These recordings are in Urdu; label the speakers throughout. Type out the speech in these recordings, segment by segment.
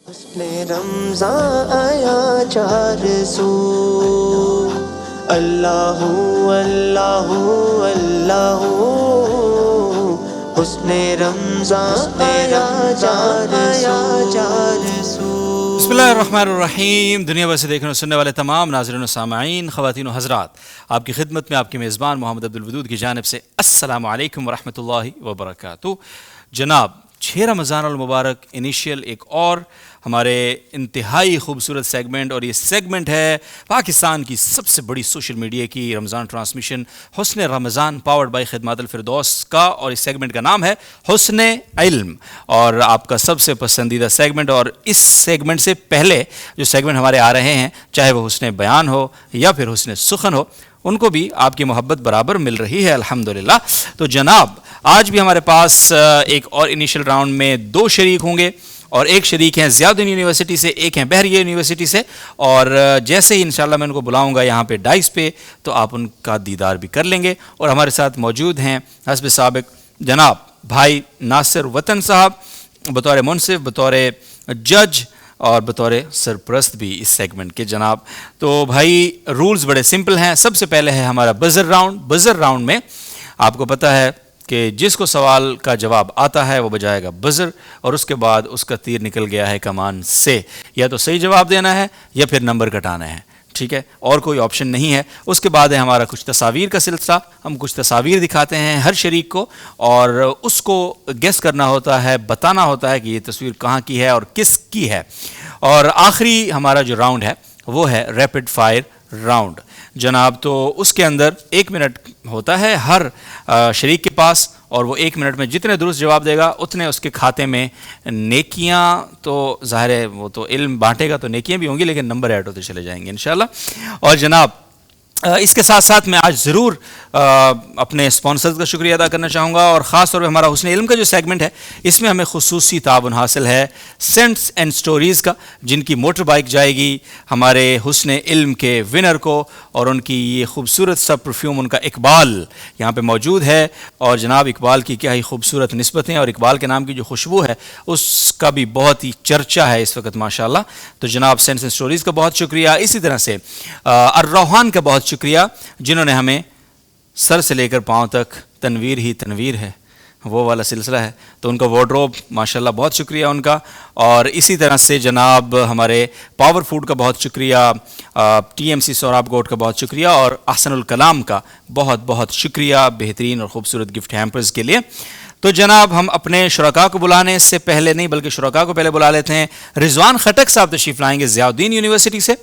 Speaker 1: رمضان آیا چار سو اللہ اللہ اللہ حسن رمضان آیا چار سو.
Speaker 2: بسم اللہ الرحمن الرحیم. دنیا بھر سے دیکھنے اور سننے والے تمام ناظرین و سامعین، خواتین و حضرات، آپ کی خدمت میں آپ کے میزبان محمد عبدالودود کی جانب سے السلام علیکم ورحمۃ اللہ وبرکاتہ. جناب 6 رمضان المبارک انیشیل ایک اور ہمارے انتہائی خوبصورت سیگمنٹ، اور یہ سیگمنٹ ہے پاکستان کی سب سے بڑی سوشل میڈیا کی Ramzan transmission Husn Ramzan powered by Khidmat Alfirdous کا، اور اس سیگمنٹ کا نام ہے حسن علم، اور آپ کا سب سے پسندیدہ سیگمنٹ. اور اس سیگمنٹ سے پہلے جو سیگمنٹ ہمارے آ رہے ہیں، چاہے وہ حسن بیان ہو یا پھر حسن سخن ہو، ان کو بھی آپ کی محبت برابر مل رہی ہے الحمدللہ. تو جناب آج بھی ہمارے پاس ایک اور انیشیل راؤنڈ میں 2 شریک ہوں گے، اور ایک شریک ہیں ضیاء الدین یونیورسٹی سے، ایک ہیں بحریہ یونیورسٹی سے. اور جیسے ہی انشاءاللہ میں ان کو بلاؤں گا یہاں پہ ڈائس پہ، تو آپ ان کا دیدار بھی کر لیں گے. اور ہمارے ساتھ موجود ہیں حسب سابق جناب بھائی ناصر وطن صاحب، بطور منصف، بطور جج اور بطور سرپرست بھی اس سیگمنٹ کے جناب. تو بھائی رولز بڑے سمپل ہیں. سب سے پہلے ہے ہمارا بزر راؤنڈ. بزر راؤنڈ میں آپ کو پتہ ہے کہ جس کو سوال کا جواب آتا ہے وہ بجائے گا بزر، اور اس کے بعد اس کا تیر نکل گیا ہے کمان سے، یا تو صحیح جواب دینا ہے یا پھر نمبر کٹانا ہے. ٹھیک ہے، اور کوئی آپشن نہیں ہے. اس کے بعد ہے ہمارا کچھ تصاویر کا سلسلہ. ہم کچھ تصاویر دکھاتے ہیں ہر شریک کو، اور اس کو گیس کرنا ہوتا ہے، بتانا ہوتا ہے کہ یہ تصویر کہاں کی ہے اور کس کی ہے. اور آخری ہمارا جو راؤنڈ ہے وہ ہے ریپڈ فائر راؤنڈ جناب. تو اس کے اندر 1 منٹ ہوتا ہے ہر شریک کے پاس، اور وہ 1 منٹ میں جتنے درست جواب دے گا اتنے اس کے کھاتے میں نیکیاں، تو ظاہر ہے وہ تو علم بانٹے گا تو نیکیاں بھی ہوں گی، لیکن نمبر ایڈ ہوتے چلے جائیں گے انشاءاللہ. اور جناب اس کے ساتھ ساتھ میں آج ضرور اپنے اسپانسرز کا شکریہ ادا کرنا چاہوں گا، اور خاص طور پہ ہمارا حسن علم کا جو سیگمنٹ ہے اس میں ہمیں خصوصی تعاون حاصل ہے سینٹس اینڈ سٹوریز کا، جن کی موٹر بائک جائے گی ہمارے حسن علم کے ونر کو، اور ان کی یہ خوبصورت سا پرفیوم ان کا اقبال یہاں پہ موجود ہے. اور جناب اقبال کی کیا ہی خوبصورت نسبتیں، اور اقبال کے نام کی جو خوشبو ہے اس کا بھی بہت ہی چرچا ہے اس وقت ماشاءاللہ. تو جناب سینٹس اینڈ سٹوریز کا بہت شکریہ. اسی طرح سے الروحان کا بہت شکریہ، جنہوں نے ہمیں سر سے لے کر پاؤں تک تنویر ہی تنویر ہے وہ والا سلسلہ ہے، تو ان کا وارڈروب ماشاءاللہ بہت شکریہ ان کا. اور اسی طرح سے جناب ہمارے پاور فوڈ کا بہت شکریہ، ٹی ایم سی سوراب گوٹ کا بہت شکریہ، اور احسن الکلام کا بہت بہت شکریہ بہترین اور خوبصورت گفٹ ہیمپرز کے لیے. تو جناب ہم اپنے شرکاء کو بلانے سے پہلے نہیں بلکہ شرکاء کو پہلے بلا لیتے ہیں. رضوان خٹک صاحب تشریف لائیں گے ضیاء الدین یونیورسٹی سے،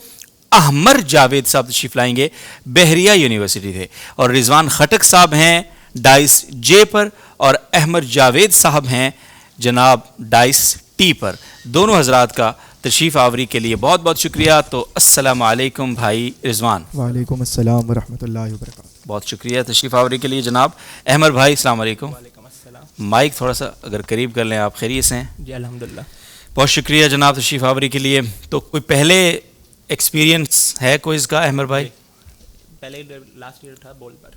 Speaker 2: احمر جاوید صاحب تشریف لائیں گے بحریہ یونیورسٹی سے، اور رضوان خٹک صاحب ہیں ڈائس جے پر، اور احمد جاوید صاحب ہیں جناب ڈائس ٹی پر. دونوں حضرات کا تشریف آوری کے لیے بہت بہت شکریہ. تو السلام علیکم بھائی رضوان.
Speaker 3: وعلیکم السلام ورحمۃ اللہ وبرکاتہ.
Speaker 2: بہت شکریہ تشریف آوری کے لیے جناب. احمد بھائی السلام علیکم.
Speaker 4: وعلیکم السلام.
Speaker 2: مائک تھوڑا سا اگر قریب کر لیں آپ. خیریت سے ہیں؟
Speaker 4: جی الحمدللہ.
Speaker 2: بہت شکریہ جناب تشریف آوری کے لیے. تو کوئی پہلے ایکسپیرینس ہے کوئی اس کا احمد بھائی؟
Speaker 4: پہلے لاسٹ ایئر تھا بول پر.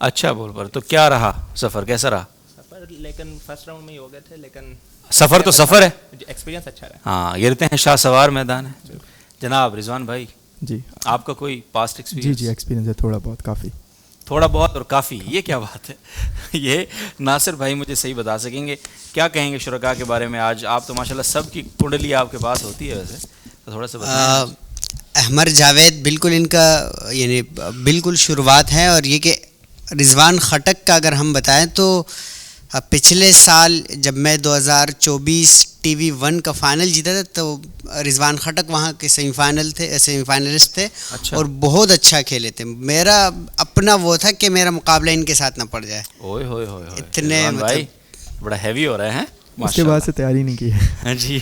Speaker 2: اچھا بول پر. تو کیا رہا سفر، کیسا رہا
Speaker 4: سفر؟ لیکن فرسٹ راؤنڈ میں ہی ہو گئے تھے، لیکن
Speaker 2: سفر تو سفر ہے.
Speaker 4: ایکسپیرینس اچھا رہا.
Speaker 2: ہاں گرتے ہیں شاہ سوار میدان ہے. جناب رضوان بھائی
Speaker 3: جی
Speaker 2: آپ کا کوئی پاسٹ
Speaker 3: جی
Speaker 2: ایکسپیرینس؟
Speaker 3: جی ایکسپیرینس ہے تھوڑا بہت، کافی.
Speaker 2: تھوڑا بہت اور کافی، یہ کیا بات ہے؟ یہ ناصر بھائی مجھے صحیح بتا سکیں گے. کیا کہیں گے شرکاء کے بارے میں؟ آج آپ تو ماشاءاللہ سب کی کنڈلی آپ کے پاس ہوتی ہے ویسے، تو تھوڑا سا بتائیں.
Speaker 5: احمر جاوید بالکل ان کا یعنی بالکل شروعات ہے. اور یہ کہ رضوان خٹک کا اگر ہم بتائیں تو پچھلے سال جب میں 2024 ٹی وی 1 کا فائنل جیتا تھا تو رضوان خٹک وہاں کے سیمی فائنلسٹ تھے.
Speaker 2: اچھا.
Speaker 5: اور بہت اچھا کھیلے تھے. میرا اپنا وہ تھا کہ میرا مقابلہ ان کے ساتھ نہ پڑ جائے.
Speaker 2: اوئے ہوئے ہوئے
Speaker 5: اتنے
Speaker 2: بھائی بڑا ہیوی ہو رہے ہیں
Speaker 3: اس کے بعد سے تیاری نہیں کی ہے.
Speaker 2: جی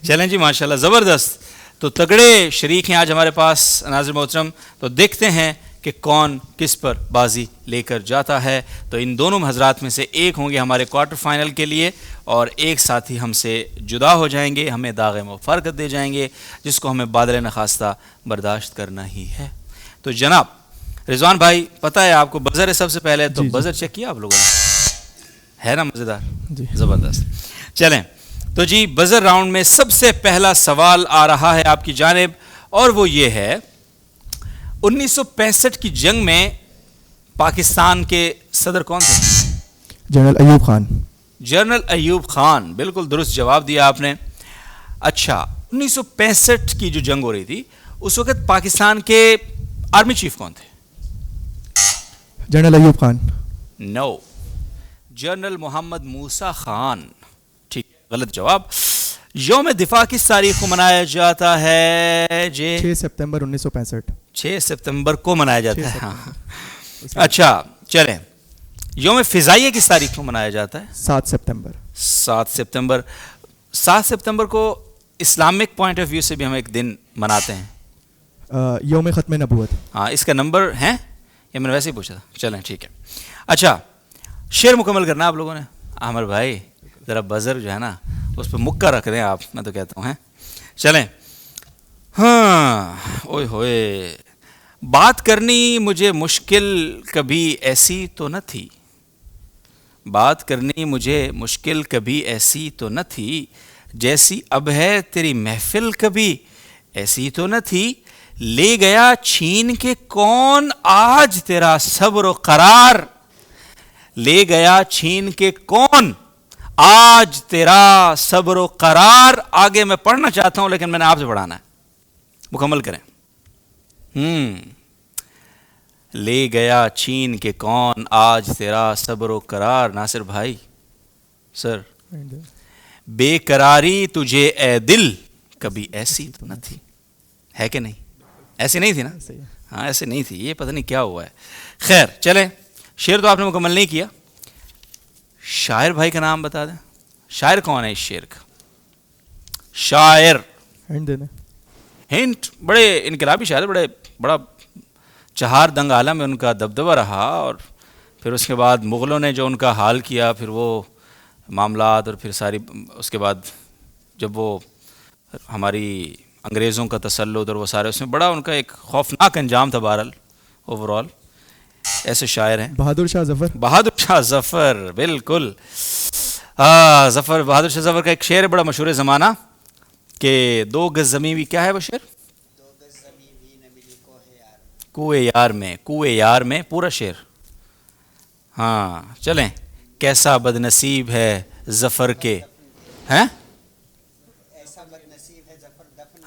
Speaker 2: چلیں جی ماشاءاللہ زبردست. تو تگڑے شریک ہیں آج ہمارے پاس ناظر محترم. تو دیکھتے ہیں کہ کون کس پر بازی لے کر جاتا ہے. تو ان دونوں حضرات میں سے ایک ہوں گے ہمارے کوارٹر فائنل کے لیے، اور ایک ساتھی ہم سے جدا ہو جائیں گے، ہمیں داغ مفارقت دے جائیں گے، جس کو ہمیں بادل نخواستہ برداشت کرنا ہی ہے. تو جناب رضوان بھائی پتہ ہے آپ کو بزر ہے سب سے پہلے، تو
Speaker 3: جی
Speaker 2: بزر چیک کیا آپ لوگوں نے؟ ہے نا مزیدار؟
Speaker 3: جی
Speaker 2: زبردست. چلیں تو جی بزر راؤنڈ میں سب سے پہلا سوال آ رہا ہے آپ کی جانب، اور وہ یہ ہے 1965 کی جنگ میں پاکستان کے صدر کون تھے؟
Speaker 3: جنرل ایوب خان.
Speaker 2: جنرل ایوب خان، بالکل درست جواب دیا آپ نے. اچھا 1965 کی جو جنگ ہو رہی تھی اس وقت پاکستان کے آرمی چیف کون تھے؟
Speaker 3: جنرل ایوب خان.
Speaker 2: نو، جنرل محمد موسیٰ خان. ٹھیک، غلط جواب. یوم دفاع کس تاریخ کو منایا جاتا ہے جی؟
Speaker 3: 6 سپتمبر 1965.
Speaker 2: 6 سپتمبر کو منایا جاتا ہے. ہاں اچھا چلیں، یوم فضائیہ کس تاریخ کو منایا جاتا ہے؟
Speaker 3: 7 سپتمبر.
Speaker 2: 7 سپتمبر. 7 سپتمبر کو اسلامک پوائنٹ آف ویو سے بھی ہم ایک دن مناتے ہیں.
Speaker 3: یوم ختم نبوت.
Speaker 2: ہاں، اس کا نمبر ہے یا میں نے ویسے ہی پوچھا تھا؟ چلیں ٹھیک ہے. اچھا شعر مکمل کرنا آپ لوگوں نے. عامر بھائی ذرا بزر جو ہے نا اس پہ مکہ رکھ دیں آپ، میں تو کہتا ہوں. چلیں. ہاں اوئے ہوئے، بات کرنی مجھے مشکل کبھی ایسی تو نہ تھی، بات کرنی مجھے مشکل کبھی ایسی تو نہ تھی، جیسی اب ہے تیری محفل کبھی ایسی تو نہ تھی، لے گیا چھین کے کون آج تیرا صبر و قرار، لے گیا چھین کے کون آج تیرا صبر و قرار. آگے میں پڑھنا چاہتا ہوں لیکن میں نے آپ سے پڑھانا ہے، مکمل کریں. لے گیا چھین کے کون آج تیرا صبر و قرار. ناصر بھائی سر، بے قراری تجھے اے دل کبھی ایسی تو نہ تھی، ہے کہ نہیں؟ ایسی نہیں تھی نا؟ ہاں ایسے نہیں تھی. یہ پتہ نہیں کیا ہوا ہے. خیر چلیں، شعر تو آپ نے مکمل نہیں کیا. شاعر بھائی کا نام بتا دیں. شاعر کون ہے اس شعر کا؟ شاعر ہنٹ، بڑے انقلابی شاعر، بڑا چہار دنگ عالم میں ان کا دبدبہ رہا، اور پھر اس کے بعد مغلوں نے جو ان کا حال کیا، پھر وہ معاملات، اور پھر ساری اس کے بعد جب وہ ہماری انگریزوں کا تسلط اور وہ سارے، اس میں بڑا ان کا ایک خوفناک انجام تھا. بہرحال اوور آل ایسے شاعر ہیں.
Speaker 3: بہادر شاہ ظفر.
Speaker 2: بہادر شاہ ظفر، بالکل. ظفر، بہادر شاہ ظفر کا ایک شعر ہے بڑا مشہور زمانہ کہ 2 گز زمین بھی، کیا ہے وہ شعر؟
Speaker 5: 2 گز زمین بھی نہ ملی
Speaker 2: کوئے یار میں. کوئے یار میں پورا شعر. ہاں چلیں. کیسا بد نصیب ہے ظفر کے، ہیں؟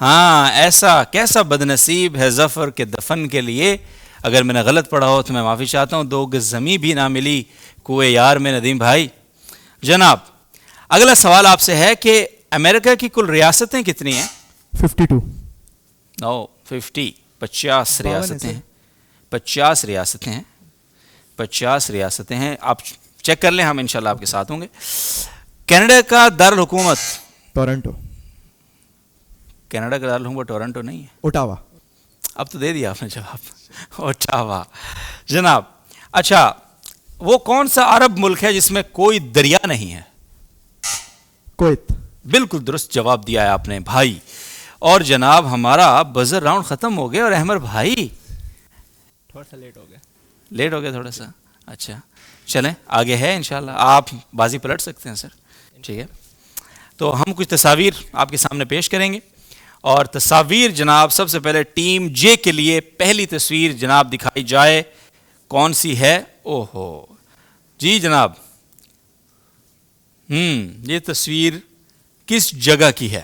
Speaker 2: ہاں ایسا کیسا بد نصیب ہے ظفر کے دفن کے لیے. اگر میں نے غلط پڑھا ہو تو میں معافی چاہتا ہوں. 2 گز زمین بھی نہ ملی کوئے یار میں. ندیم بھائی جناب، اگلا سوال آپ سے ہے کہ امریکہ کی کل ریاستیں کتنی ہیں؟
Speaker 3: 52.
Speaker 2: نو 50 ریاستیں ہیں. 50 ریاستیں ہیں. 50 ریاستیں ہیں. آپ چیک کر لیں، ہم انشاءاللہ آپ کے ساتھ ہوں گے. کینیڈا کا دارالحکومت؟
Speaker 3: ٹورنٹو.
Speaker 2: کینیڈا کا دارالحکومت ٹورنٹو نہیں ہے،
Speaker 3: اوٹاوا.
Speaker 2: اب تو دے دیا آپ نے جواب، اوٹاوا جناب. اچھا وہ کون سا عرب ملک ہے جس میں کوئی دریا نہیں ہے؟
Speaker 3: کویت.
Speaker 2: بالکل درست جواب دیا ہے آپ نے بھائی. اور جناب ہمارا بزر راؤنڈ ختم ہو گیا، اور احمد بھائی
Speaker 4: تھوڑا سا لیٹ ہو گیا
Speaker 2: تھوڑا سا. اچھا چلیں آگے ہے انشاءاللہ، آپ بازی پلٹ سکتے ہیں سر. ٹھیک ہے، تو ہم کچھ تصاویر آپ کے سامنے پیش کریں گے، اور تصاویر جناب سب سے پہلے ٹیم جے کے لیے پہلی تصویر جناب دکھائی جائے، کون سی ہے؟ اوہو جی جناب، یہ تصویر کس جگہ کی ہے؟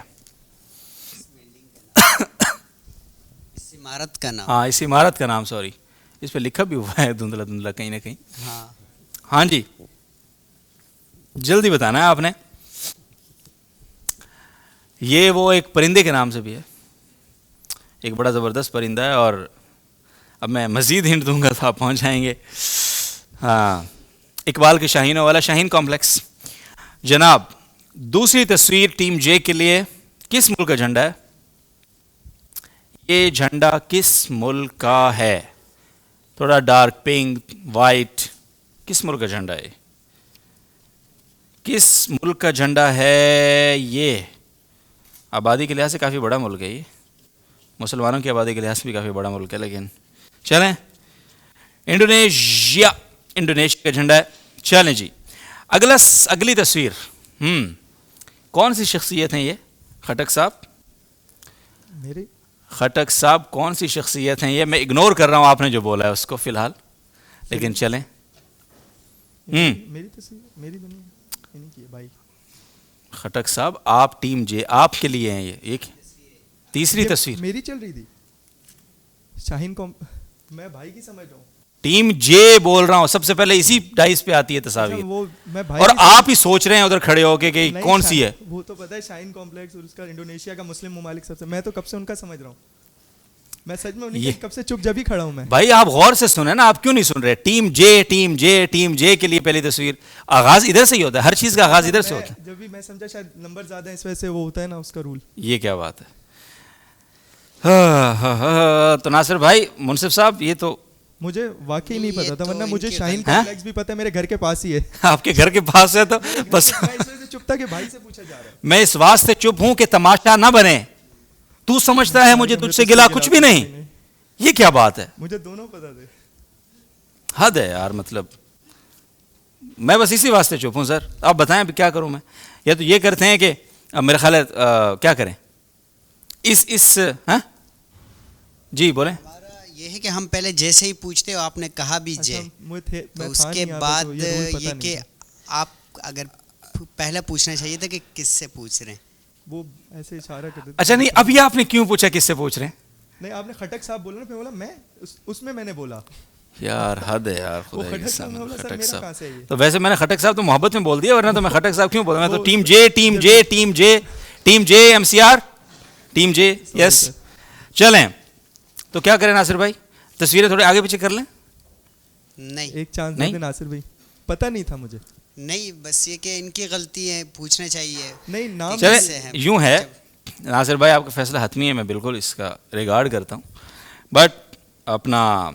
Speaker 5: اس عمارت کا نام.
Speaker 2: ہاں اس عمارت کا نام، سوری اس پہ لکھا بھی ہوا ہے دھندلا دھندلا کہیں نہ کہیں. ہاں جی جلدی بتانا ہے آپ نے. یہ وہ ایک پرندے کے نام سے بھی ہے، ایک بڑا زبردست پرندہ ہے، اور اب میں مزید ہنٹ دوں گا تو آپ پہنچ جائیں گے. ہاں اقبال کے شاہینوں والا شاہین کمپلیکس. جناب دوسری تصویر ٹیم جے کے لیے، کس ملک کا جھنڈا ہے؟ یہ جھنڈا کس ملک کا ہے؟ تھوڑا ڈارک پنک وائٹ، کس ملک کا جھنڈا ہے؟ کس ملک کا جھنڈا ہے یہ؟ آبادی کے لحاظ سے کافی بڑا ملک ہے یہ، مسلمانوں کی آبادی کے لحاظ سے بھی کافی بڑا ملک ہے، لیکن چلیں انڈونیشیا کا جھنڈا ہے. چلیں جی اگلی تصویر کون سی شخصیت ہیں یہ خٹک صاحب؟
Speaker 3: میری
Speaker 2: خٹک صاحب کون سی شخصیت ہیں یہ؟ میں اگنور کر رہا ہوں آپ نے جو بولا ہے اس کو فی الحال، لیکن چلیں.
Speaker 3: میری تصویر میری بنی نہیں کی ہے بھائی.
Speaker 2: خٹک صاحب آپ ٹیم جے آپ کے لیے ہیں یہ ایک تیسری تصویر
Speaker 3: میری چل رہی تھی. شاہین کو میں بھائی کی سمجھ رہا ہوں.
Speaker 2: ٹیم جے بول رہا ہوں، سب سے پہلے اسی ڈائس پہ آتی ہے تصاویر،
Speaker 3: وہ میں بھائی
Speaker 2: اور آپ ہی سوچ رہے ہیں ادھر کھڑے ہو کے کہ کون سی ہے.
Speaker 3: وہ تو پتہ ہے شاہین کمپلیکس اور اس کا انڈونیشیا کا مسلم ممالک سب سے، میں تو کب سے ان کا سمجھ رہا ہوں. میں سچ میں انہیں کب سے چپ جب ہی کھڑا ہوں میں.
Speaker 2: بھائی آپ غور سے سنیں نا، آپ کیوں نہیں سن رہے؟ Team J team J team جے کے لیے پہلی تصویر، آغاز ادھر سے ہی ہوتا ہے، ہر چیز کا آغاز ادھر سے ہوتا ہے.
Speaker 3: جب بھی میں سمجھا شاید نمبر زیادہ ہے اس وجہ سے وہ ہوتا ہے نا اس کا رول.
Speaker 2: یہ کیا بات ہے. تو ناصر بھائی، منصف صاحب، یہ تو
Speaker 3: مجھے واقعی نہیں پتا تھا، ورنہ مجھے شاہین کمپلیکس بھی پتا ہے، میرے گھر کے پاس ہی ہے.
Speaker 2: آپ کے گھر کے پاس ہے تو بس
Speaker 3: میں اس وجہ سے چپ تھا کہ بھائی سے پوچھا جا رہا ہے.
Speaker 2: میں اس واسطے چپ ہوں کہ تماشا نہ بنے. تو سمجھتا ہے مجھے تجھ سے گلا کچھ بھی نہیں. یہ کیا بات ہے؟
Speaker 3: مجھے دونوں پتا تھے.
Speaker 2: حد ہے یار، مطلب میں بس اسی واسطے چپ ہوں. سر آپ بتائیں اب کیا کروں میں؟ یا تو یہ کرتے ہیں کہ میرا خیال ہے کیا کریں اس ہاں جی بولیں.
Speaker 5: یہ ہے کہ ہم پہلے جیسے ہی پوچھتے ہو آپ نے کہا بھی جے، تو اس کے بعد یہ کہ آپ اگر پہلا پوچھنا چاہیے تھا کہ کس سے پوچھ رہے ہیں.
Speaker 3: وہ ایسے اشارہ کرتے.
Speaker 2: اچھا نہیں، ابھی آپ نے کیوں پوچھا کس سے پوچھ رہے ہیں؟
Speaker 3: نہیں آپ نے خٹک صاحب بولا نا، پھر بولا میں اس میں نے بولا.
Speaker 2: یار حد ہے یار،
Speaker 3: وہ
Speaker 2: خدا
Speaker 3: خٹک صاحب کہاں سے ہے یہ؟
Speaker 2: تو ویسے میں نے خٹک صاحب تو محبت میں بول دیا، ورنہ تو میں خٹک صاحب کیوں بولا؟ میں تو team J team J team J team J M C R team J. Yes چلیں، تو کیا کریں ناصر بھائی؟ تصویریں تھوڑے آگے پیچھے کر لیں.
Speaker 5: نہیں
Speaker 3: ایک چانس دے دیں ناصر بھائی، پتہ نہیں تھا مجھے.
Speaker 5: نہیں، بس یہ کہ ان کی غلطی ہے، پوچھنا چاہیے.
Speaker 3: نہیں نام
Speaker 2: چلیں یوں ہے ناصر بھائی، آپ کا فیصلہ حتمی ہے، میں بالکل اس کا ریگارڈ کرتا ہوں، بٹ اپنا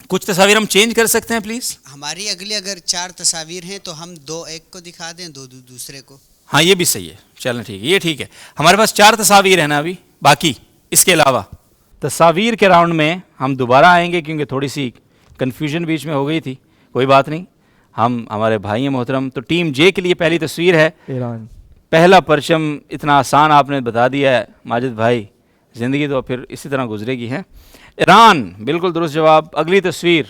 Speaker 2: کچھ تصاویر ہم چینج کر سکتے ہیں پلیز.
Speaker 5: ہماری اگلی اگر 4 تصاویر ہیں تو ہم 2 ایک کو دکھا دیں، 2 دوسرے کو.
Speaker 2: ہاں یہ بھی صحیح ہے. چلیں ٹھیک ہے، یہ ٹھیک ہے. ہمارے پاس 4 تصاویر ہیں نا ابھی باقی. اس کے علاوہ تصاویر کے راؤنڈ میں ہم دوبارہ آئیں گے، کیونکہ تھوڑی سی کنفیوژن بیچ میں ہو گئی تھی. کوئی بات نہیں، ہمارے بھائی ہیں محترم. تو ٹیم جے کے لیے پہلی تصویر ہے
Speaker 3: ایران.
Speaker 2: پہلا پرچم. اتنا آسان آپ نے بتا دیا ہے ماجد بھائی، زندگی تو پھر اسی طرح گزرے گی ہے. ایران بالکل درست جواب. اگلی تصویر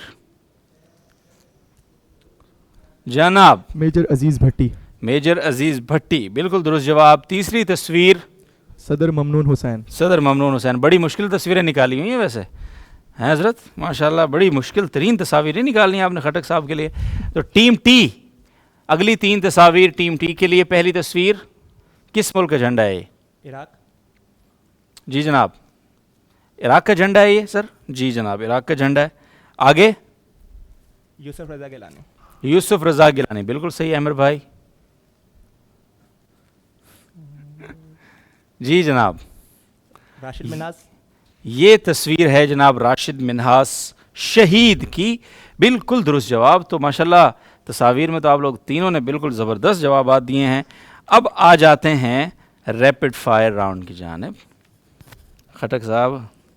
Speaker 2: جناب
Speaker 3: میجر عزیز بھٹی.
Speaker 2: میجر عزیز بھٹی بالکل درست جواب. تیسری تصویر
Speaker 3: صدر ممنون حسین.
Speaker 2: صدر ممنون حسین. بڑی مشکل تصویریں نکالی ہوئی ہیں ویسے ہیں حضرت، ماشاءاللہ بڑی مشکل ترین تصاویریں نکالنی ہیں آپ نے خٹک صاحب کے لیے. تو ٹیم ٹی، اگلی 3 تصاویر ٹیم ٹی کے لیے. پہلی تصویر کس ملک کا جھنڈا ہے یہ؟
Speaker 4: عراق.
Speaker 2: جی جناب، عراق کا جھنڈا ہے یہ سر؟ جی جناب، عراق کا جھنڈا ہے. آگے
Speaker 4: یوسف رضا گیلانی.
Speaker 2: یوسف رضا گیلانی بالکل صحیح. عامر بھائی جی جناب.
Speaker 4: راشد مناز.
Speaker 2: یہ تصویر ہے جناب راشد منہاس شہید کی. بالکل درست جواب. تو ماشاءاللہ تصاویر میں تو آپ لوگ تینوں نے بالکل زبردست جوابات دیے ہیں. اب آ جاتے ہیں ریپڈ فائر راؤنڈ کی جانب. خٹک صاحب.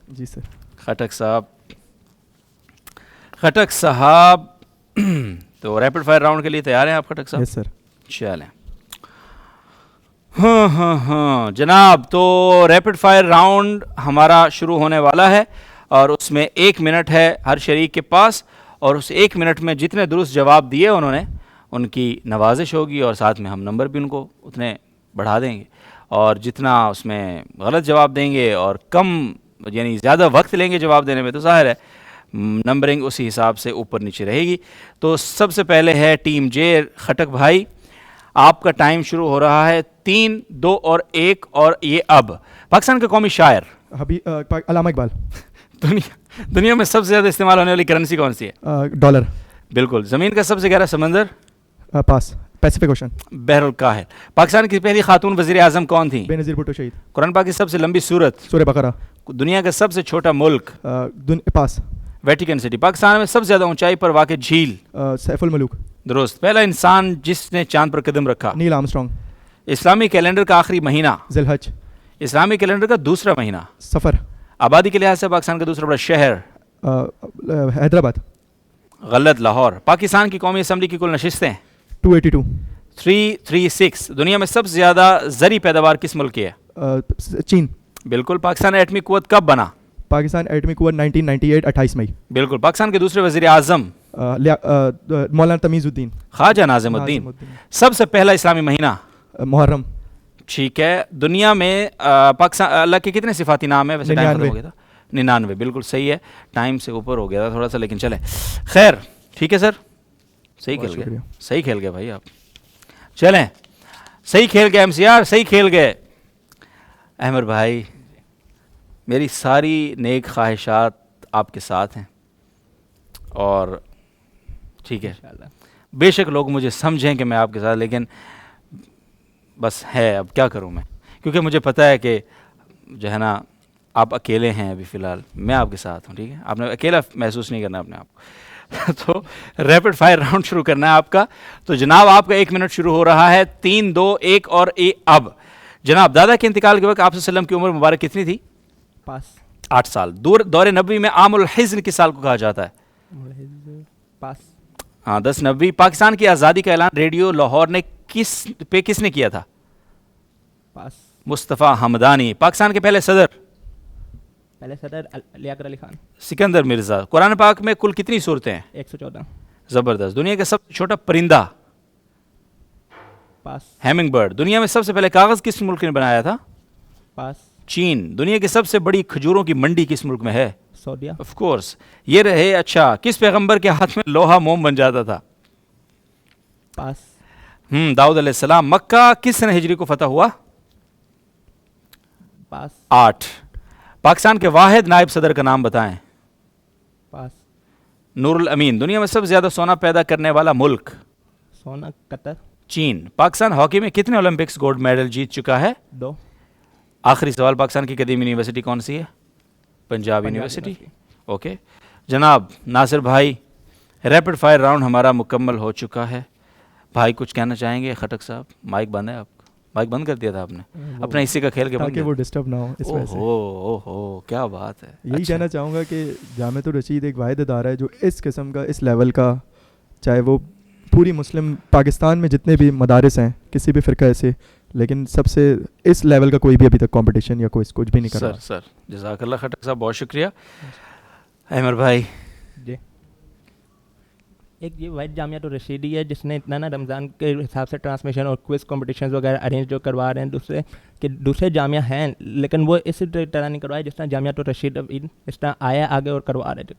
Speaker 3: جی سر.
Speaker 2: خٹک صاحب خٹک صاحب تو ریپڈ فائر راؤنڈ کے لیے تیار ہیں آپ خٹک صاحب؟
Speaker 3: یس سر.
Speaker 2: چلیں. ہاں جناب، تو ریپڈ فائر راؤنڈ ہمارا شروع ہونے والا ہے، اور اس میں 1 منٹ ہے ہر شریک کے پاس، اور اس 1 منٹ میں جتنے درست جواب دیے انہوں نے ان کی نوازش ہوگی، اور ساتھ میں ہم نمبر بھی ان کو اتنے بڑھا دیں گے. اور جتنا اس میں غلط جواب دیں گے اور کم یعنی زیادہ وقت لیں گے جواب دینے میں، تو ظاہر ہے نمبرنگ اسی حساب سے اوپر نیچے رہے گی. تو سب سے پہلے ہے ٹیم جے. خٹک بھائی آپ کا ٹائم شروع ہو رہا ہے. 3 2 اور 1 اور یہ اب پاکستان کے قومی شاعر
Speaker 3: علامہ اقبال.
Speaker 2: دنیا میں سب سے زیادہ استعمال ہونے والی کرنسی کون سی ہے؟
Speaker 3: ڈالر.
Speaker 2: بالکل. زمین کا سب سے گہرا سمندر؟
Speaker 3: پاس. Pacific ocean.
Speaker 2: بحر الکاہل. پاکستان کی پہلی خاتون وزیر اعظم کون تھیں؟
Speaker 3: بے نظیر بھٹو شہید.
Speaker 2: قرآن پاک کی سب سے لمبی سورت؟
Speaker 3: سورہ بقرہ.
Speaker 2: دنیا کا سب سے چھوٹا ملک؟
Speaker 3: پاس.
Speaker 2: Vatican city. پاکستان میں سب سے زیادہ اونچائی پر واقع جھیل؟
Speaker 3: سیف الملوک.
Speaker 2: درست. پہلا انسان جس نے چاند پر قدم رکھا؟
Speaker 3: نیل آرمسٹرانگ.
Speaker 2: اسلامی کیلنڈر کا آخری مہینہ؟
Speaker 3: ذی الحج.
Speaker 2: اسلامی کیلنڈر کا دوسرا مہینہ؟
Speaker 3: سفر.
Speaker 2: آبادی کے لحاظ سے پاکستان کا دوسرا بڑا شہر؟
Speaker 3: حیدرآباد.
Speaker 2: غلط. لاہور. پاکستان کی قومی اسمبلی کی کل نشستیں؟
Speaker 3: 282.
Speaker 2: 336 دنیا میں سب سے زیادہ زرعی پیداوار کس ملک کی ہے؟
Speaker 3: چین.
Speaker 2: بالکل. پاکستان ایٹمی قوت کب بنا؟
Speaker 3: پاکستان ایٹمی قوت 1998 28 مئی.
Speaker 2: بالکل. پاکستان کے دوسرے وزیر اعظم؟
Speaker 3: مولانا تمیز الدین.
Speaker 2: خواجہ ناظم الدین. سب سے پہلا اسلامی مہینہ؟
Speaker 3: محرم.
Speaker 2: ٹھیک ہے. دنیا میں پاکستان اللہ کے کتنے صفاتی نام ہے؟ ویسے ٹائم ختم ہو گیا تھا. 99. بالکل صحیح ہے. ٹائم سے اوپر ہو گیا تھا تھوڑا سا, لیکن چلے خیر. ٹھیک ہے سر, صحیح کھیل گئے, صحیح کھیل گئے بھائی آپ. چلیں صحیح کھیل گئے ایم سی آر, صحیح کھیل گئے. احمد بھائی میری ساری نیک خواہشات آپ کے ساتھ ہیں, اور ٹھیک ہے بے شک لوگ مجھے سمجھیں کہ میں آپ کے ساتھ, لیکن بس ہے اب کیا کروں میں, کیونکہ مجھے پتہ ہے کہ جو ہے نا آپ اکیلے ہیں ابھی فی الحال, میں آپ کے ساتھ ہوں. ٹھیک ہے, آپ نے اکیلا محسوس نہیں کرنا اپنے آپ کو. تو ریپڈ فائر راؤنڈ شروع کرنا ہے آپ کا. تو جناب آپ کا 1 منٹ شروع ہو رہا ہے. 3 2 1 اور اب جناب دادا کے انتقال کے وقت آپ صلی اللہ علیہ وسلم کی عمر مبارک کتنی تھی؟
Speaker 4: پاس
Speaker 2: 8 سال. دور نبوی میں عام الحزن کس سال کو کہا جاتا ہے؟
Speaker 4: پاس.
Speaker 2: ہاں 10 نبوی. پاکستان کی آزادی کا اعلان ریڈیو لاہور نے کس نے کیا تھا؟
Speaker 4: پاس.
Speaker 2: مصطفیٰ ہمدانی. پاکستان کے پہلے صدر
Speaker 4: لیاقت علی خان.
Speaker 2: سکندر مرزا. قرآن پاک میں کل کتنی صورتیں ہیں؟
Speaker 4: 114.
Speaker 2: زبردست. دنیا کا سب سے چھوٹا پرندہ؟
Speaker 4: پاس.
Speaker 2: Hummingbird. دنیا میں سب سے پہلے کاغذ کس ملک نے بنایا تھا؟
Speaker 4: پاس.
Speaker 2: چین. دنیا کی سب سے بڑی کھجوروں کی منڈی کس ملک میں ہے؟
Speaker 4: سعودیہ.
Speaker 2: Of course. یہ رہے. اچھا, کس پیغمبر کے ہاتھ میں لوہا موم بن جاتا تھا؟
Speaker 4: پاس.
Speaker 2: داؤد علیہ السلام. مکہ کس سنہ ہجری کو فتح ہوا؟
Speaker 4: پاس.
Speaker 2: 8. پاکستان کے واحد نائب صدر کا نام بتائیں.
Speaker 4: پاس.
Speaker 2: نور الامین. دنیا میں سب سے زیادہ سونا پیدا کرنے والا ملک؟
Speaker 4: سونا قطر.
Speaker 2: چین. پاکستان ہاکی میں کتنے اولمپکس گولڈ میڈل جیت چکا ہے؟
Speaker 4: 2.
Speaker 2: آخری سوال, پاکستان کی قدیم یونیورسٹی کون سی ہے؟ پنجاب یونیورسٹی. اوکے جناب ناصر بھائی, ریپڈ فائر راؤنڈ ہمارا مکمل ہو چکا ہے. بھائی کچھ کہنا چاہیں گے؟ خٹک صاحب مائک بند ہے آپ کا, مائک بند کر دیا تھا آپ نے اپنا حصے کا کھیل کے,
Speaker 3: تاکہ وہ ڈسٹرب نہ ہو اس وجہ سے.
Speaker 2: اوہو کیا بات ہے.
Speaker 3: یہی کہنا چاہوں گا کہ جامعۃ الرشید ایک واحد ادارہ ہے جو اس قسم کا, اس لیول کا, چاہے وہ پوری مسلم پاکستان میں جتنے بھی مدارس ہیں کسی بھی فرقہ سے, لیکن سب سے اس لیول کا کوئی بھی ابھی تک کمپٹیشن یا کچھ بھی نہیں کر رہا.
Speaker 2: سر جزاک اللہ خٹک صاحب, بہت شکریہ. احمد بھائی
Speaker 4: جی, ایک یہ واحد جامعۃ الرشیدی ہے جس نے اتنا نا رمضان کے حساب سے ٹرانسمیشن اور کوئز کمپٹیشنز وغیرہ ارینج جو کروا رہے ہیں دوسرے جامعہ ہیں, لیکن وہ اس طرح نہیں کروائے جس طرح جامعۃ الرشید اس طرح آیا آگے اور کروا رہے تھے.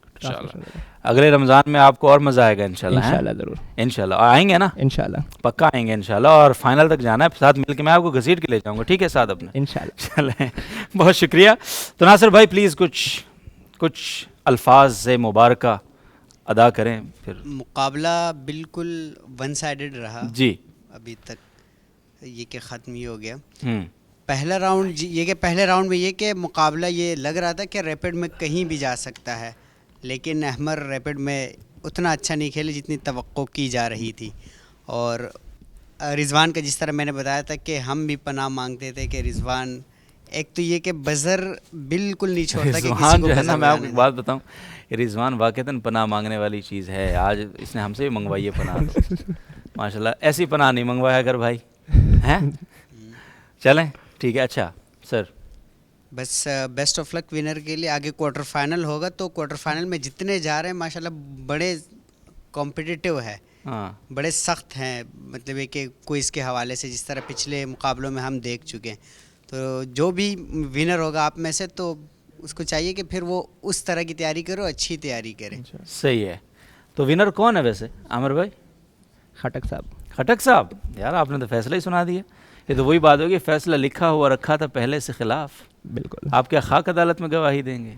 Speaker 2: اگلے رمضان میں آپ کو اور مزہ آئے گا انشاءاللہ.
Speaker 4: انشاءاللہ ضرور,
Speaker 2: انشاءاللہ آئیں گے نا, انشاءاللہ پکا آئیں گے انشاءاللہ, اور فائنل تک جانا ہے ساتھ مل کے, میں آپ کو گھسیٹ کے لے جاؤں گا. ٹھیک ہے ساتھ اپنے
Speaker 4: انشاءاللہ.
Speaker 2: چلیں بہت شکریہ. تو ناصر بھائی پلیز کچھ الفاظ مبارکہ ادا کریں. پھر
Speaker 5: مقابلہ بالکل ون سائیڈڈ رہا
Speaker 2: جی
Speaker 5: ابھی تک, یہ کہ ختم ہی ہو گیا. پہلا راؤنڈ یہ کہ پہلے راؤنڈ میں یہ کہ مقابلہ یہ لگ رہا تھا کہ ریپڈ میں کہیں بھی جا سکتا ہے, لیکن احمد ریپڈ میں اتنا اچھا نہیں کھیلے جتنی توقع کی جا رہی تھی. اور رضوان کا جس طرح میں نے بتایا تھا کہ ہم بھی پناہ مانگتے تھے کہ رضوان, ایک تو یہ کہ بزر بالکل نہیں چھوڑتا کہ
Speaker 2: رضوان جو ہے نا, میں آپ کو ایک بات بتاؤں, رضوان واقعتاً پناہ مانگنے والی چیز ہے. آج اس نے ہم سے بھی منگوائی ہے پناہ, ماشاءاللہ. ایسی پناہ نہیں منگوایا کر بھائی, ہیں. چلیں ٹھیک ہے. اچھا سر,
Speaker 5: بس بیسٹ آف لک ونر کے لیے. آگے کوارٹر فائنل ہوگا, تو کوارٹر فائنل میں جتنے جا رہے ہیں ماشاءاللہ بڑے کمپٹیٹیو ہے, بڑے سخت ہیں. مطلب یہ کہ کوئز کے حوالے سے جس طرح پچھلے مقابلوں میں ہم دیکھ چکے ہیں, تو جو بھی ونر ہوگا آپ میں سے, تو اس کو چاہیے کہ پھر وہ اس طرح کی تیاری کرو, اچھی تیاری کرے.
Speaker 2: صحیح ہے. تو ونر کون ہے ویسے عامر بھائی؟
Speaker 4: خٹک صاحب.
Speaker 2: خٹک صاحب, یار آپ نے تو فیصلہ ہی سنا دیا. یہ تو وہی بات ہوگی, فیصلہ لکھا ہوا رکھا تھا پہلے سے خلاف.
Speaker 4: بالکل.
Speaker 2: آپ کیا خاک عدالت میں گواہی دیں گے؟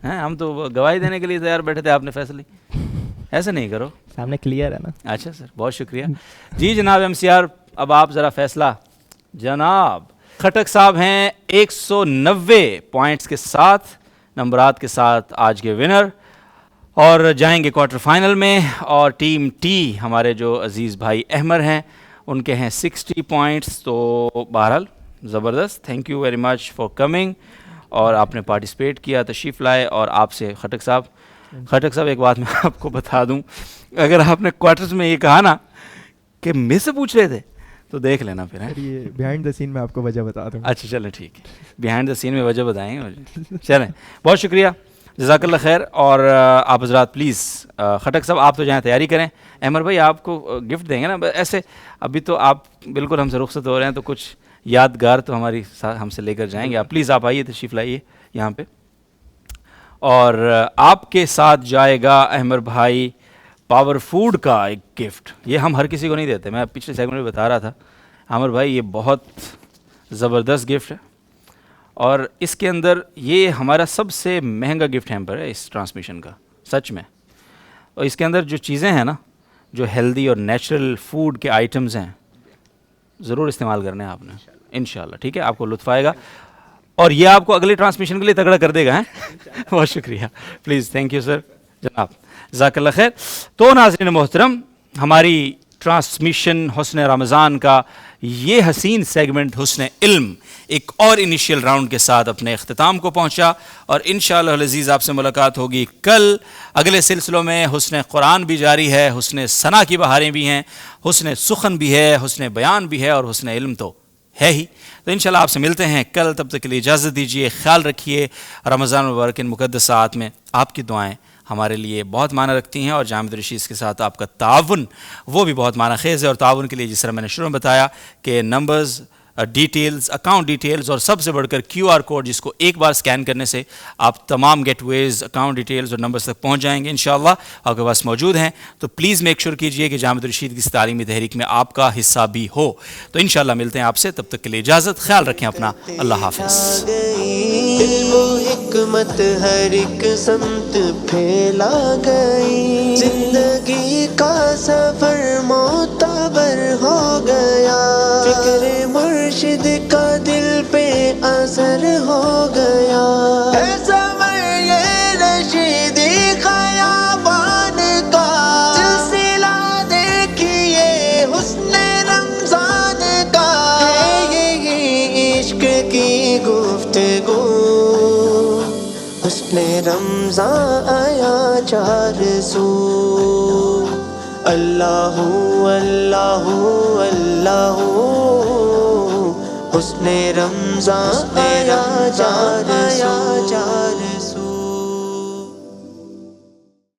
Speaker 2: ہیں, ہم تو گواہی دینے کے لیے تیار بیٹھے تھے, آپ نے فیصلے. ایسے نہیں کرو,
Speaker 4: سامنے کلیئر ہے نا.
Speaker 2: اچھا سر, بہت شکریہ. جی جناب ایم سی آر, اب آپ ذرا فیصلہ. جناب خٹک صاحب ہیں 190 پوائنٹس کے ساتھ, نمبرات کے ساتھ آج کے ونر, اور جائیں گے کوارٹر فائنل میں. اور ٹیم ٹی ہمارے جو عزیز بھائی احمد ہیں, ان کے ہیں 60 پوائنٹس. تو بہرحال زبردست, thank you very much for coming, اور آپ نے پارٹیسپیٹ کیا, تشریف لائے. اور آپ سے خٹک صاحب ایک بات میں آپ کو بتا دوں, اگر آپ نے کوارٹرز میں یہ کہا نا کہ مجھ سے پوچھ رہے تھے, تو دیکھ لینا پھر. ہیں
Speaker 3: یہ بیہائنڈ دا سین میں آپ کو وجہ بتا دوں.
Speaker 2: اچھا چلیں ٹھیک ہے, بیہائنڈ دا سین میں وجہ بتائیں گے. چلیں بہت شکریہ, جزاک اللہ خیر. اور آپ حضرات پلیز, خٹک صاحب آپ تو جہاں تیاری کریں, احمد بھائی آپ کو گفٹ دیں گے نا ایسے. ابھی تو آپ بالکل ہم سے رخصت ہو رہے ہیں, تو کچھ یادگار تو ہماری ہم سے لے کر جائیں گے. آپ پلیز آپ آئیے, تشریف لائیے یہاں پہ. اور آپ کے ساتھ جائے گا احمد بھائی پاور فوڈ کا ایک گفٹ. یہ ہم ہر کسی کو نہیں دیتے, میں پچھلے سیگمنٹ میں بتا رہا تھا. عامر بھائی یہ بہت زبردست گفٹ ہے, اور اس کے اندر یہ ہمارا سب سے مہنگا گفٹ ہیمپر ہے اس ٹرانسمیشن کا سچ میں. اور اس کے اندر جو چیزیں ہیں نا, جو ہیلدی اور نیچرل فوڈ کے آئٹمز ہیں, ضرور استعمال کرنے ہیں آپ نے انشاءاللہ. ٹھیک ہے, آپ کو لطف آئے گا, اور یہ آپ کو اگلے ٹرانسمیشن کے لیے تگڑا کر دے گا. بہت شکریہ, پلیز تھینک یو سر جناب, جزاک اللہ خیر. تو ناظرین محترم, ہماری ٹرانسمیشن حسن رمضان کا یہ حسین سیگمنٹ حسن علم ایک اور انیشیل راؤنڈ کے ساتھ اپنے اختتام کو پہنچا, اور انشاءاللہ العزیز آپ سے ملاقات ہوگی کل. اگلے سلسلوں میں حسن قرآن بھی جاری ہے, حسن ثنا کی بہاریں بھی ہیں, حسن سخن بھی ہے, حسن بیان بھی ہے, اور حسن علم تو ہے ہی. تو انشاءاللہ آپ سے ملتے ہیں کل, تب تک کے لیے اجازت دیجیے. خیال رکھیے. رمضان المبارک ان مقدس ساعات میں آپ کی دعائیں ہمارے لیے بہت معنی رکھتی ہیں, اور جامع رشید کے ساتھ آپ کا تعاون وہ بھی بہت معنی خیز ہے. اور تعاون کے لیے جس طرح میں نے شروع میں بتایا کہ نمبرز, ڈیٹیلز, اکاؤنٹ ڈیٹیلز, اور سب سے بڑھ کر کیو آر کوڈ جس کو ایک بار سکین کرنے سے آپ تمام گیٹ ویز, اکاؤنٹ ڈیٹیلز اور نمبرز تک پہنچ جائیں گے انشاءاللہ, آپ کے پاس موجود ہیں. تو پلیز میک شور کیجئے کہ جامع رشید کی اس تعلیمی تحریک میں آپ کا حصہ بھی ہو. تو انشاءاللہ ملتے ہیں آپ سے, تب تک کے لیے اجازت. خیال رکھیں اپنا, اللہ حافظ.
Speaker 1: علم و حکمت ہر ایک سمت پھیلا گئی, زندگی کا سفر معتبر ہو گیا, فکر مرشد کا دل پہ اثر ہو گیا. اے سمر یہ رشیدی خیابان کا سلسلہ دیکھیے حسن رمضان کا, یہ عشق کی گفتگو حسن رمضان آیا چار سو. اللہ اللہ اللہ, حسن رمضان آیا چار سو.